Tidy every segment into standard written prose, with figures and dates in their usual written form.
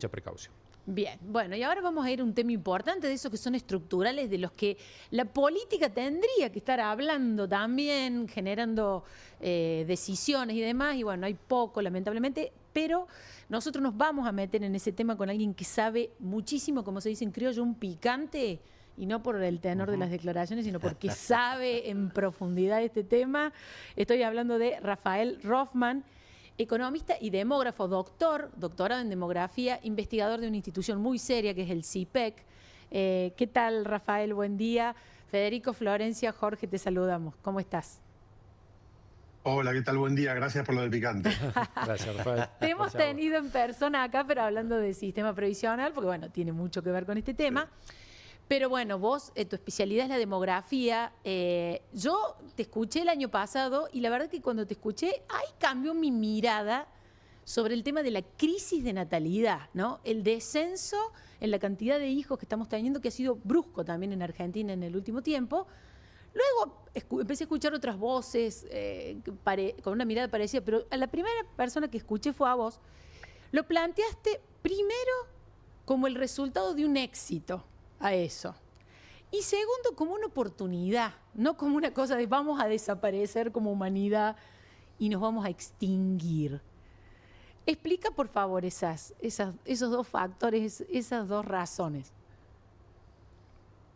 mucha precaución. Bien, bueno, y ahora vamos a ir a un tema importante de esos que son estructurales, de los que la política tendría que estar hablando también, generando decisiones y demás, y bueno, hay poco, lamentablemente, pero nosotros nos vamos a meter en ese tema con alguien que sabe muchísimo, como se dice en criollo, un picante, y no por el tenor de las declaraciones, sino porque sabe en profundidad este tema. Estoy hablando de Rafael Rothman, economista y demógrafo, doctorado en demografía, investigador de una institución muy seria que es el CIPEC. ¿Qué tal, Rafael? Buen día. Federico, Florencia, Jorge, te saludamos. ¿Cómo estás? Hola, ¿qué tal? Buen día. Gracias por lo del picante. Gracias, Rafael. Te hemos tenido en persona acá, pero hablando de sistema previsional, porque bueno, tiene mucho que ver con este tema. Sí. Pero bueno, vos, tu especialidad es la demografía. Yo te escuché el año pasado y la verdad que cuando te escuché, ahí cambió mi mirada sobre el tema de la crisis de natalidad, ¿no? El descenso en la cantidad de hijos que estamos teniendo, que ha sido brusco también en Argentina en el último tiempo. Luego empecé a escuchar otras voces con una mirada parecida, pero a la primera persona que escuché fue a vos. Lo planteaste primero como el resultado de un éxito a eso. Y segundo, como una oportunidad, no como una cosa de vamos a desaparecer como humanidad y nos vamos a extinguir. Explica, por favor, esos dos factores, esas dos razones.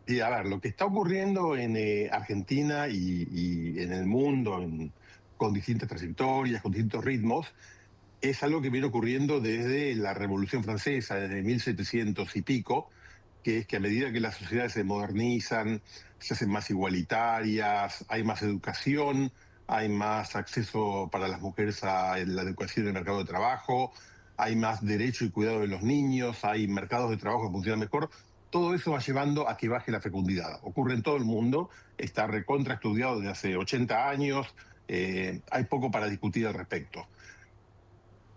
Y a ver, lo que está ocurriendo en Argentina y en el mundo, con distintas trayectorias, con distintos ritmos, es algo que viene ocurriendo desde la Revolución Francesa, desde 1700 y pico, que es que a medida que las sociedades se modernizan, se hacen más igualitarias, hay más educación, hay más acceso para las mujeres a la educación en el mercado de trabajo, hay más derecho y cuidado de los niños, hay mercados de trabajo que funcionan mejor. Todo eso va llevando a que baje la fecundidad. Ocurre en todo el mundo, está recontra estudiado desde hace 80 años, hay poco para discutir al respecto.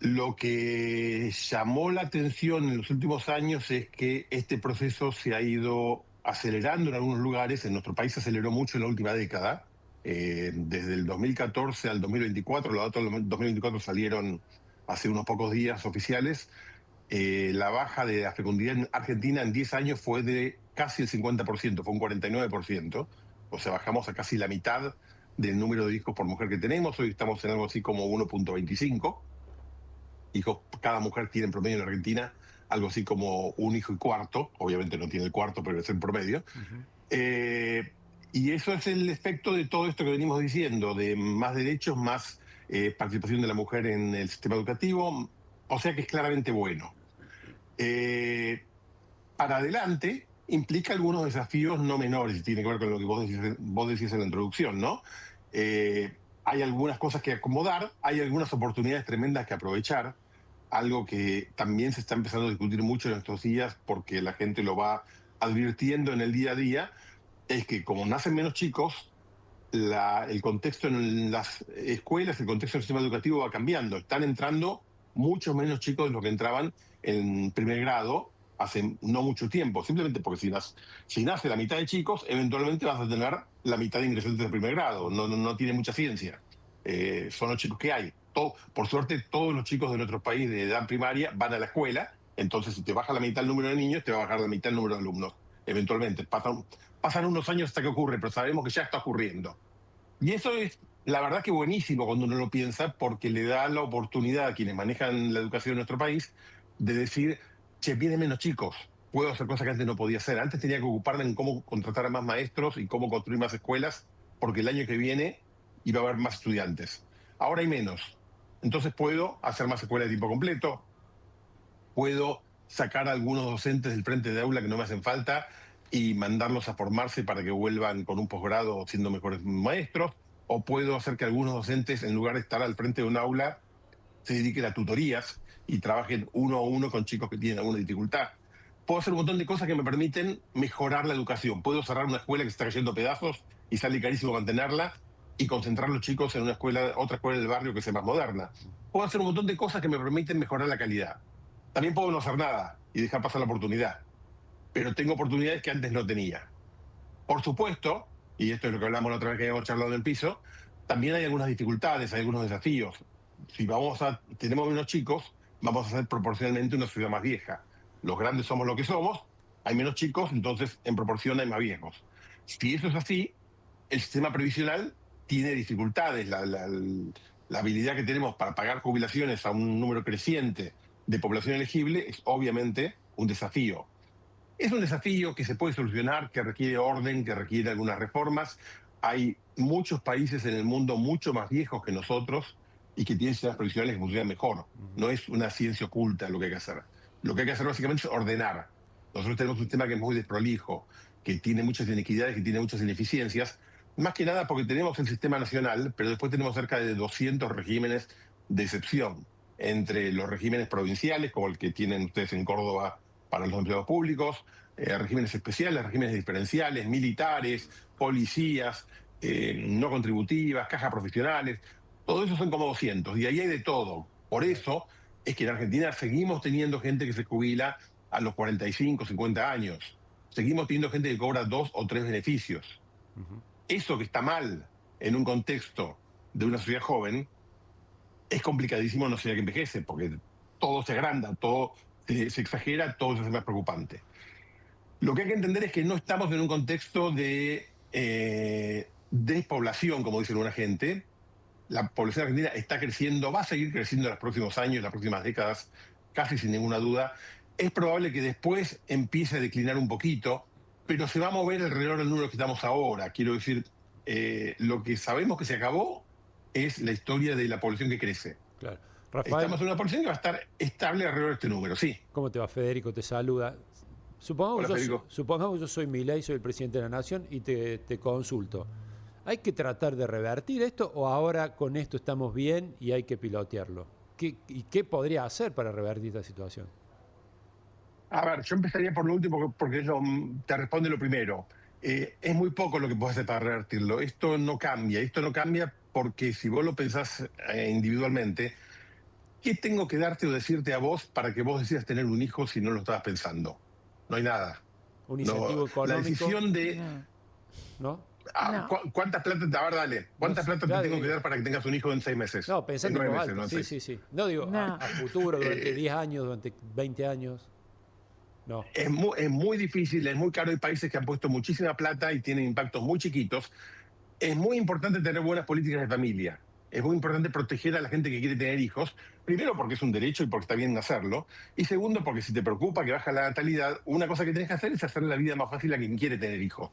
Lo que llamó la atención en los últimos años es que este proceso se ha ido acelerando en algunos lugares. En nuestro país se aceleró mucho en la última década. Desde el 2014 al 2024, los datos del 2024 salieron hace unos pocos días oficiales. La baja de la fecundidad en Argentina en 10 años fue de casi el 50%, fue un 49%. O sea, bajamos a casi la mitad del número de hijos por mujer que tenemos. Hoy estamos en algo así como 1.25 hijos. Cada mujer tiene en promedio en Argentina algo así como un hijo y cuarto. Obviamente no tiene el cuarto, pero es el promedio. Y eso es el efecto de todo esto que venimos diciendo, de más derechos, más participación de la mujer en el sistema educativo. O sea que es claramente bueno. Para adelante implica algunos desafíos no menores, y tiene que ver con lo que vos decís en la introducción, ¿no? Hay algunas cosas que acomodar, hay algunas oportunidades tremendas que aprovechar, algo que también se está empezando a discutir mucho en estos días porque la gente lo va advirtiendo en el día a día, es que como nacen menos chicos, el contexto en las escuelas, el contexto del sistema educativo va cambiando. Están entrando muchos menos chicos de los que entraban en primer grado hace no mucho tiempo, simplemente porque si nace la mitad de chicos, eventualmente vas a tener la mitad de ingresantes de primer grado. No tiene mucha ciencia. Son los chicos que hay. Por suerte, todos los chicos de nuestro país de edad primaria van a la escuela, entonces si te baja la mitad el número de niños, te va a bajar la mitad el número de alumnos. Eventualmente. Pasan unos años hasta que ocurre, pero sabemos que ya está ocurriendo. Y eso es, la verdad, que buenísimo cuando uno lo piensa, porque le da la oportunidad a quienes manejan la educación en nuestro país de decir, che, vienen menos chicos, puedo hacer cosas que antes no podía hacer. Antes tenía que ocuparme en cómo contratar a más maestros y cómo construir más escuelas, porque el año que viene iba a haber más estudiantes. Ahora hay menos. Entonces puedo hacer más escuelas de tiempo completo, puedo sacar a algunos docentes del frente de aula que no me hacen falta y mandarlos a formarse para que vuelvan con un posgrado siendo mejores maestros, o puedo hacer que algunos docentes, en lugar de estar al frente de un aula, se dediquen a tutorías y trabajen uno a uno con chicos que tienen alguna dificultad. Puedo hacer un montón de cosas que me permiten mejorar la educación. Puedo cerrar una escuela que se está cayendo a pedazos y sale carísimo mantenerla y concentrar a los chicos en otra escuela del barrio que sea más moderna. Puedo hacer un montón de cosas que me permiten mejorar la calidad. También puedo no hacer nada y dejar pasar la oportunidad, pero tengo oportunidades que antes no tenía. Por supuesto, y esto es lo que hablamos la otra vez que habíamos charlado en el piso, también hay algunas dificultades, hay algunos desafíos. Si tenemos menos chicos, vamos a ser proporcionalmente una sociedad más vieja. Los grandes somos lo que somos, hay menos chicos, entonces en proporción hay más viejos. Si eso es así, el sistema previsional tiene dificultades. La habilidad que tenemos para pagar jubilaciones a un número creciente de población elegible es obviamente un desafío. Es un desafío que se puede solucionar, que requiere orden, que requiere algunas reformas. Hay muchos países en el mundo mucho más viejos que nosotros y que tienen sistemas previsionales que funcionan mejor. No es una ciencia oculta lo que hay que hacer. Lo que hay que hacer básicamente es ordenar. Nosotros tenemos un sistema que es muy desprolijo, que tiene muchas inequidades, que tiene muchas ineficiencias, más que nada porque tenemos el sistema nacional, pero después tenemos cerca de 200 regímenes de excepción, entre los regímenes provinciales, como el que tienen ustedes en Córdoba para los empleados públicos, regímenes especiales, regímenes diferenciales, militares, policías, no contributivas, cajas profesionales, todo eso son como 200, y ahí hay de todo. Por eso es que en Argentina seguimos teniendo gente que se jubila a los 45, 50 años. Seguimos teniendo gente que cobra 2 o 3 beneficios. Eso que está mal en un contexto de una sociedad joven, es complicadísimo en una sociedad que envejece, porque todo se agranda, todo se exagera, todo se hace más preocupante. Lo que hay que entender es que no estamos en un contexto de despoblación, como dice alguna gente. La población argentina está creciendo, va a seguir creciendo en los próximos años, en las próximas décadas, casi sin ninguna duda. Es probable que después empiece a declinar un poquito, pero se va a mover alrededor del número que estamos ahora. Quiero decir, lo que sabemos que se acabó es la historia de la población que crece. Claro. Rafael, Estamos en una población que va a estar estable alrededor de este número, sí. ¿cómo te va? Federico te saluda. Supongamos que yo soy Milei, soy el presidente de la Nación y te consulto. ¿Hay que tratar de revertir esto o ahora con esto estamos bien y hay que pilotearlo? ¿Y qué podría hacer para revertir esta situación? A ver, yo empezaría por lo último porque te responde lo primero. Es muy poco lo que puedes hacer para revertirlo. Esto no cambia porque si vos lo pensás individualmente, ¿qué tengo que darte o decirte a vos para que vos decidas tener un hijo si no lo estabas pensando? No hay nada. Un incentivo económico. La decisión de... ¿No? ¿Cuántas plata te... A ver, dale. ¿Cuántas plata te tengo que dar para que tengas un hijo en 6 meses? No, pensando en 9 meses. Sí. No digo No. A futuro, durante 10 años, durante 20 años. No. Es muy difícil, es muy caro. Hay países que han puesto muchísima plata y tienen impactos muy chiquitos. Es muy importante tener buenas políticas de familia. Es muy importante proteger a la gente que quiere tener hijos. Primero, porque es un derecho y porque está bien hacerlo. Y segundo, porque si te preocupa que baja la natalidad, una cosa que tenés que hacer es hacerle la vida más fácil a quien quiere tener hijos.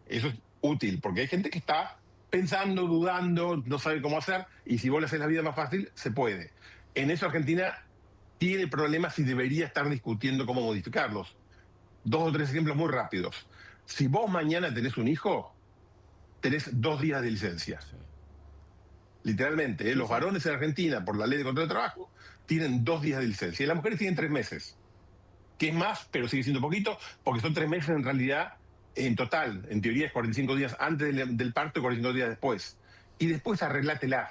Eso es útil, porque hay gente que está pensando, dudando, no sabe cómo hacer, y si vos le haces la vida más fácil, se puede. En eso Argentina tiene problemas y debería estar discutiendo cómo modificarlos. 2 o 3 ejemplos muy rápidos. Si vos mañana tenés un hijo, tenés 2 días de licencia. Sí. Literalmente, los varones en Argentina, por la ley de control de trabajo, tienen 2 días de licencia. Y las mujeres tienen 3 meses. Que es más, pero sigue siendo poquito, porque son 3 meses en realidad, en total. En teoría es 45 días antes del parto y 45 días después. Y después arreglátela,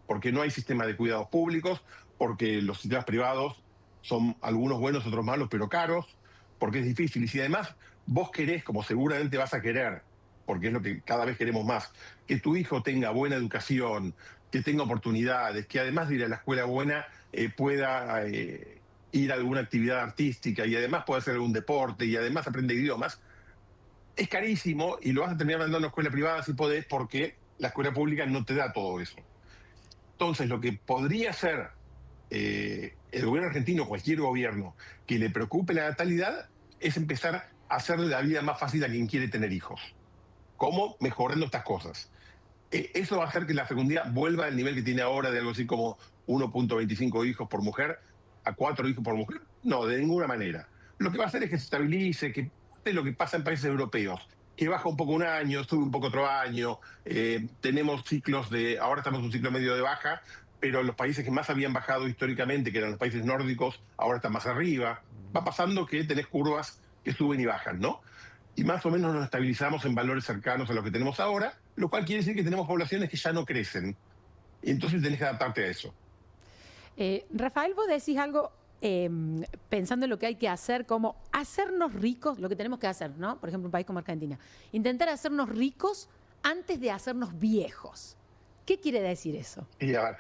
porque no hay sistema de cuidados públicos, porque los sistemas privados son algunos buenos, otros malos, pero caros, porque es difícil. Y si además vos querés, como seguramente vas a querer, porque es lo que cada vez queremos más, que tu hijo tenga buena educación, que tenga oportunidades, que además de ir a la escuela buena pueda ir a alguna actividad artística y además pueda hacer algún deporte y además aprende idiomas, es carísimo y lo vas a terminar mandando a una escuela privada si podés, porque la escuela pública no te da todo eso. Entonces, lo que podría hacer el gobierno argentino, cualquier gobierno que le preocupe la natalidad, es empezar a hacerle la vida más fácil a quien quiere tener hijos. ¿Cómo? Mejorando estas cosas. Eso va a hacer que la fecundidad vuelva al nivel que tiene ahora, de algo así como 1.25 hijos por mujer a 4 hijos por mujer. No, de ninguna manera. Lo que va a hacer es que se estabilice, que es lo que pasa en países europeos, que baja un poco un año, sube un poco otro año. Tenemos ciclos ahora estamos en un ciclo medio de baja, pero los países que más habían bajado históricamente, que eran los países nórdicos, ahora están más arriba. Va pasando que tenés curvas que suben y bajan, ¿no? Y más o menos nos estabilizamos en valores cercanos a los que tenemos ahora, lo cual quiere decir que tenemos poblaciones que ya no crecen. Y entonces tenés que adaptarte a eso. Rafael, vos decís algo pensando en lo que hay que hacer, como hacernos ricos, lo que tenemos que hacer, ¿no? Por ejemplo, un país como Argentina. Intentar hacernos ricos antes de hacernos viejos. ¿Qué quiere decir eso? Y a ver,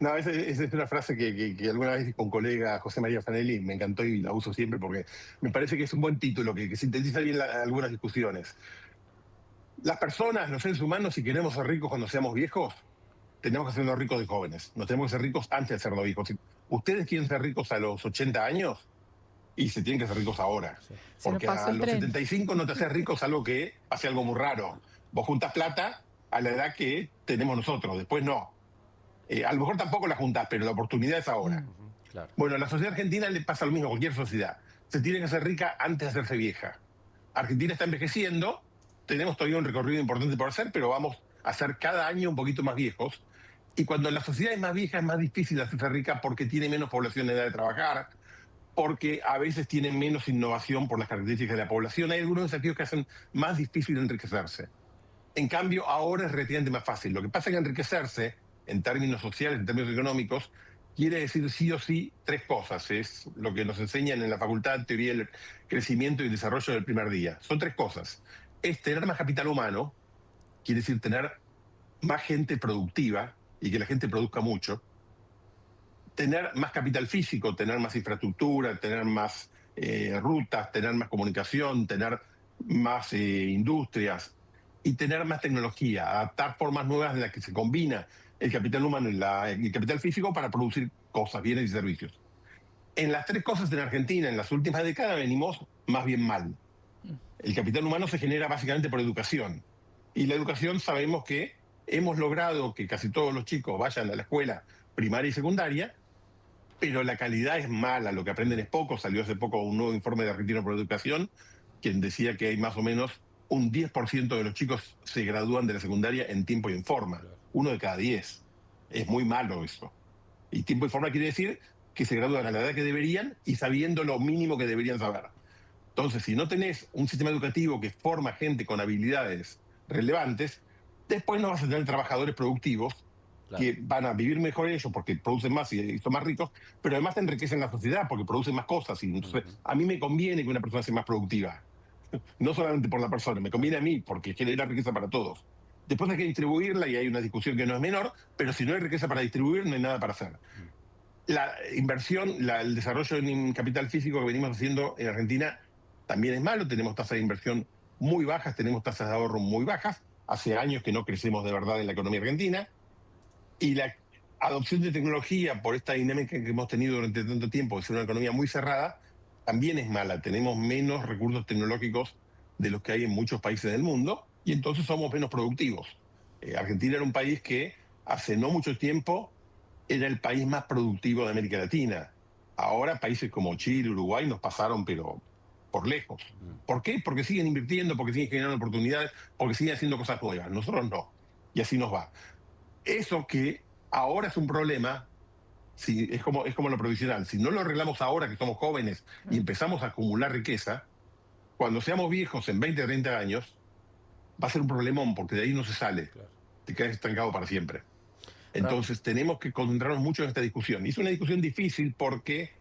No, esa es una frase que alguna vez con colega José María Fanelli me encantó y la uso siempre porque me parece que es un buen título que sintetiza bien algunas discusiones. Las personas, los seres humanos, si queremos ser ricos cuando seamos viejos, tenemos que hacernos ricos de jóvenes. Nos tenemos que ser ricos antes de sernos viejos. Si ustedes quieren ser ricos a los 80 años, y se tienen que hacer ricos ahora. Sí. Porque a los 75 no te haces rico, salvo que pase algo muy raro. Vos juntas plata a la edad que tenemos nosotros, después no. A lo mejor tampoco la juntás, pero la oportunidad es ahora. Claro. Bueno, a la sociedad argentina le pasa lo mismo, a cualquier sociedad. Se tiene que hacer rica antes de hacerse vieja. Argentina está envejeciendo, tenemos todavía un recorrido importante por hacer, pero vamos a ser cada año un poquito más viejos. Y cuando la sociedad es más vieja es más difícil hacerse rica porque tiene menos población en edad de trabajar, porque a veces tienen menos innovación por las características de la población. Hay algunos desafíos que hacen más difícil enriquecerse. En cambio, ahora es relativamente más fácil. Lo que pasa es que enriquecerse, en términos sociales, en términos económicos, quiere decir sí o sí tres cosas. Es lo que nos enseñan en la Facultad de Teoría del Crecimiento y Desarrollo del primer día. Son tres cosas. Es tener más capital humano, quiere decir tener más gente productiva y que la gente produzca mucho. Tener más capital físico, tener más infraestructura, tener más rutas, tener más comunicación, tener más industrias y tener más tecnología, adaptar formas nuevas en las que se combina el capital humano y el capital físico para producir cosas, bienes y servicios. En las tres cosas en Argentina, en las últimas décadas, venimos más bien mal. El capital humano se genera básicamente por educación. Y la educación sabemos que hemos logrado que casi todos los chicos vayan a la escuela primaria y secundaria, pero la calidad es mala, lo que aprenden es poco. Salió hace poco un nuevo informe de Argentino por Educación, quien decía que hay más o menos un 10% de los chicos se gradúan de la secundaria en tiempo y en forma. 1 de cada 10. Es muy malo eso. Y tiempo y forma quiere decir que se gradúan a la edad que deberían y sabiendo lo mínimo que deberían saber. Entonces, si no tenés un sistema educativo que forma gente con habilidades relevantes, después no vas a tener trabajadores productivos, claro, que van a vivir mejor ellos porque producen más y son más ricos, pero además enriquecen la sociedad porque producen más cosas. Y entonces, a mí me conviene que una persona sea más productiva. No solamente por la persona, me conviene a mí porque genera riqueza para todos. Después hay que distribuirla y hay una discusión que no es menor, pero si no hay riqueza para distribuir, no hay nada para hacer. La inversión, el desarrollo en capital físico que venimos haciendo en Argentina también es malo. Tenemos tasas de inversión muy bajas, tenemos tasas de ahorro muy bajas. Hace años que no crecemos de verdad en la economía argentina. Y la adopción de tecnología por esta dinámica que hemos tenido durante tanto tiempo, de ser una economía muy cerrada, también es mala. Tenemos menos recursos tecnológicos de los que hay en muchos países del mundo y entonces somos menos productivos. Argentina era un país que hace no mucho tiempo era el país más productivo de América Latina. Ahora países como Chile, Uruguay nos pasaron, pero por lejos. ¿Por qué? Porque siguen invirtiendo, porque siguen generando oportunidades, porque siguen haciendo cosas nuevas. Nosotros no. Y así nos va. Eso que ahora es un problema, es como lo provisional. Si no lo arreglamos ahora que somos jóvenes y empezamos a acumular riqueza, cuando seamos viejos en 20 o 30 años, va a ser un problemón porque de ahí no se sale. Claro. Te quedas estancado para siempre. Entonces tenemos que concentrarnos mucho en esta discusión. Y es una discusión difícil porque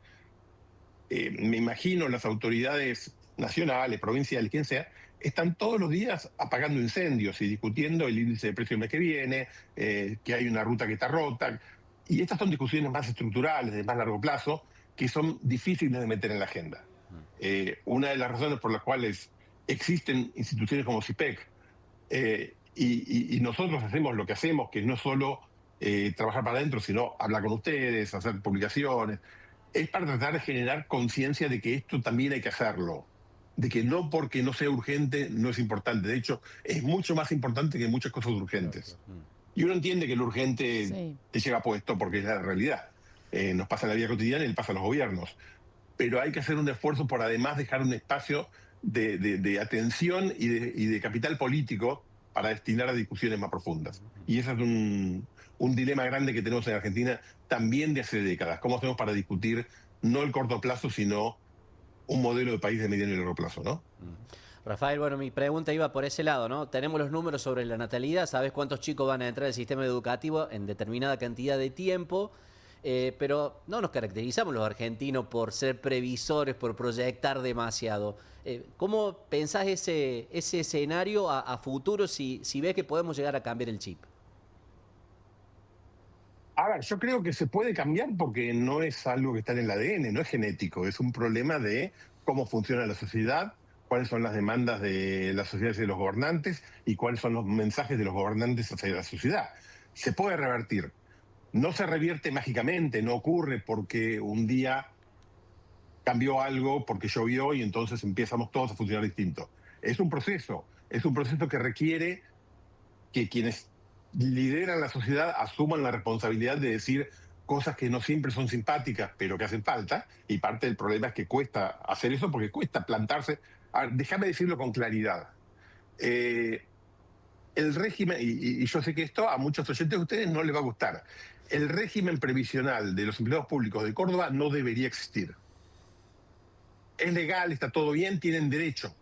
me imagino las autoridades nacionales, provinciales, quien sea, están todos los días apagando incendios y discutiendo el índice de precio del mes que viene, que hay una ruta que está rota. Y estas son discusiones más estructurales, de más largo plazo, que son difíciles de meter en la agenda. Una de las razones por las cuales existen instituciones como CIPEC y nosotros hacemos lo que hacemos, que no es solo trabajar para adentro, sino hablar con ustedes, hacer publicaciones, es para tratar de generar conciencia de que esto también hay que hacerlo. De que no porque no sea urgente no es importante. De hecho, es mucho más importante que muchas cosas urgentes. Y uno entiende que lo urgente te lleva puesto porque es la realidad. Nos pasa en la vida cotidiana y le pasa a los gobiernos. Pero hay que hacer un esfuerzo por además dejar un espacio de atención y de capital político para destinar a discusiones más profundas. Y ese es un dilema grande que tenemos en Argentina también de hace décadas. ¿Cómo hacemos para discutir no el corto plazo, sino un modelo de país de mediano y largo plazo, ¿no? Rafael, bueno, mi pregunta iba por ese lado, ¿no? Tenemos los números sobre la natalidad, sabes cuántos chicos van a entrar al sistema educativo en determinada cantidad de tiempo, pero no nos caracterizamos los argentinos por ser previsores, por proyectar demasiado. ¿Cómo pensás ese escenario a futuro si ves que podemos llegar a cambiar el chip? A ver, yo creo que se puede cambiar porque no es algo que está en el ADN, no es genético, es un problema de cómo funciona la sociedad, cuáles son las demandas de la sociedad y de los gobernantes y cuáles son los mensajes de los gobernantes hacia la sociedad. Se puede revertir. No se revierte mágicamente, no ocurre porque un día cambió algo, porque llovió y entonces empezamos todos a funcionar distinto. Es un proceso que requiere que quienes lideran la sociedad asuman la responsabilidad de decir cosas que no siempre son simpáticas, pero que hacen falta, y parte del problema es que cuesta hacer eso porque cuesta plantarse. A ver, déjame decirlo con claridad. El régimen, y yo sé que esto a muchos oyentes de ustedes no les va a gustar, el régimen previsional de los empleados públicos de Córdoba no debería existir. Es legal, está todo bien, tienen derecho.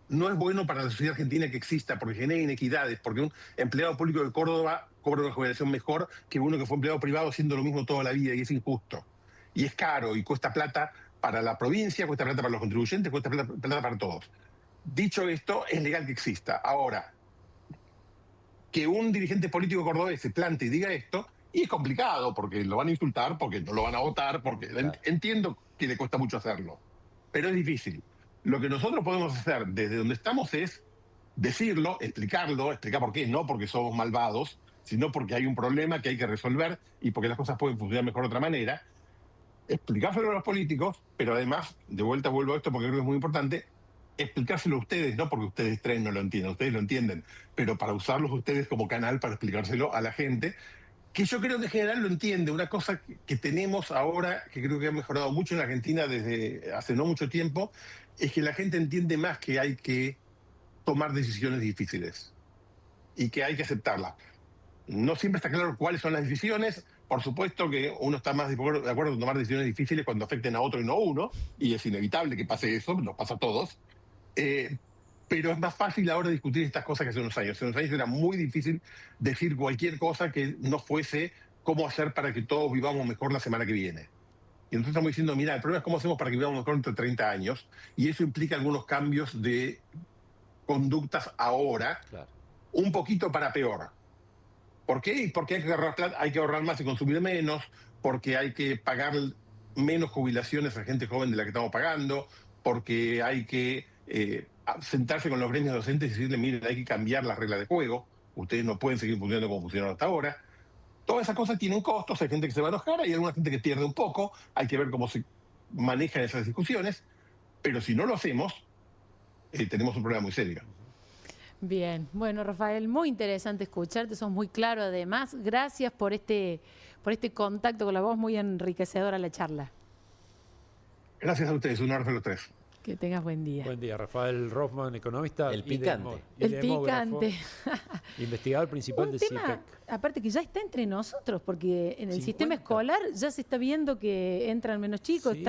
No es bueno para la sociedad argentina que exista porque genera inequidades, porque un empleado público de Córdoba cobra una jubilación mejor que uno que fue empleado privado haciendo lo mismo toda la vida, y es injusto. Y es caro y cuesta plata para la provincia, cuesta plata para los contribuyentes, cuesta plata para todos. Dicho esto, es legal que exista. Ahora, que un dirigente político cordobés se plante y diga esto, y es complicado porque lo van a insultar, porque no lo van a votar, porque claro, entiendo que le cuesta mucho hacerlo, pero es difícil. Lo que nosotros podemos hacer desde donde estamos es decirlo, explicar por qué, no porque somos malvados, sino porque hay un problema que hay que resolver y porque las cosas pueden funcionar mejor de otra manera. Explicárselo a los políticos, pero además, de vuelta vuelvo a esto porque creo que es muy importante, explicárselo a ustedes, no porque ustedes tres no lo entiendan, ustedes lo entienden, pero para usarlos ustedes como canal para explicárselo a la gente, que yo creo que en general lo entiende. Una cosa que tenemos ahora, que creo que ha mejorado mucho en la Argentina desde hace no mucho tiempo, es que la gente entiende más que hay que tomar decisiones difíciles y que hay que aceptarlas. No siempre está claro cuáles son las decisiones. Por supuesto que uno está más de acuerdo en tomar decisiones difíciles cuando afecten a otro y no a uno, y es inevitable que pase eso, nos pasa a todos. Pero es más fácil ahora discutir estas cosas que hace unos años. Hace unos años era muy difícil decir cualquier cosa que no fuese cómo hacer para que todos vivamos mejor la semana que viene. Y nosotros estamos diciendo, mira, el problema es cómo hacemos para que vivamos mejor entre 30 años, y eso implica algunos cambios de conductas ahora, claro, un poquito para peor. ¿Por qué? Porque hay que ahorrar más y consumir menos, porque hay que pagar menos jubilaciones a gente joven de la que estamos pagando, porque hay que sentarse con los gremios docentes y decirle, miren, hay que cambiar las reglas de juego, ustedes no pueden seguir funcionando como funcionaron hasta ahora. Todas esas cosas tienen costos, hay gente que se va a enojar, hay alguna gente que pierde un poco, hay que ver cómo se manejan esas discusiones, pero si no lo hacemos, tenemos un problema muy serio. Bien, bueno, Rafael, muy interesante escucharte, sos muy claro además. Gracias por este contacto con la voz, muy enriquecedora la charla. Gracias a ustedes, un abrazo a los tres. Que tengas buen día. Buen día, Rafael Rothman, economista. El picante. El picante. Investigador principal de CIPEC. Aparte que ya está entre nosotros, porque en el sistema escolar ya se está viendo que entran menos chicos. Sí.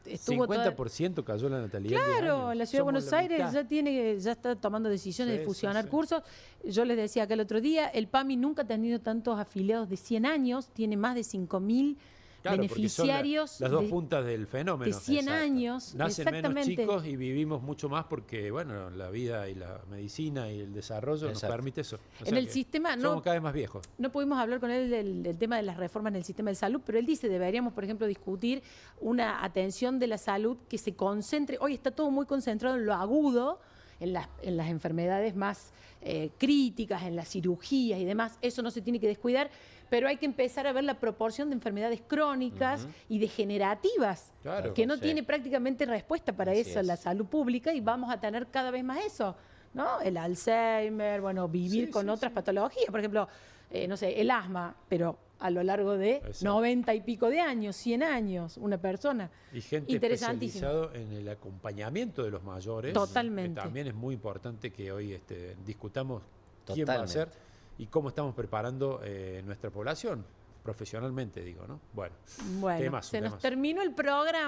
Estuvo 50% cayó la natalidad. Claro, la Ciudad de Buenos Aires ya está tomando decisiones de fusionar cursos. Yo les decía acá el otro día, el PAMI nunca ha tenido tantos afiliados de 100 años, tiene más de 5.000 beneficiarios. Son las dos puntas del fenómeno. De 100 años. Nacen menos chicos y vivimos mucho más porque, bueno, la vida y la medicina y el desarrollo nos permite eso. En el sistema somos cada vez más viejos. No pudimos hablar con él del tema de las reformas en el sistema de salud, pero él dice, deberíamos, por ejemplo, discutir una atención de la salud que se concentre. Hoy está todo muy concentrado en lo agudo, en las enfermedades más críticas, en las cirugías y demás. Eso no se tiene que descuidar, pero hay que empezar a ver la proporción de enfermedades crónicas y degenerativas, que no tiene prácticamente respuesta para eso la salud pública, y vamos a tener cada vez más eso, ¿no? El Alzheimer, bueno, vivir con otras patologías, por ejemplo, no sé, el asma, pero a lo largo de 90 y pico de años, 100 años, una persona. Y gente especializada en el acompañamiento de los mayores. Totalmente. También es muy importante que hoy discutamos quién va a ser y cómo estamos preparando nuestra población, profesionalmente digo, ¿no? Bueno, nos terminó el programa.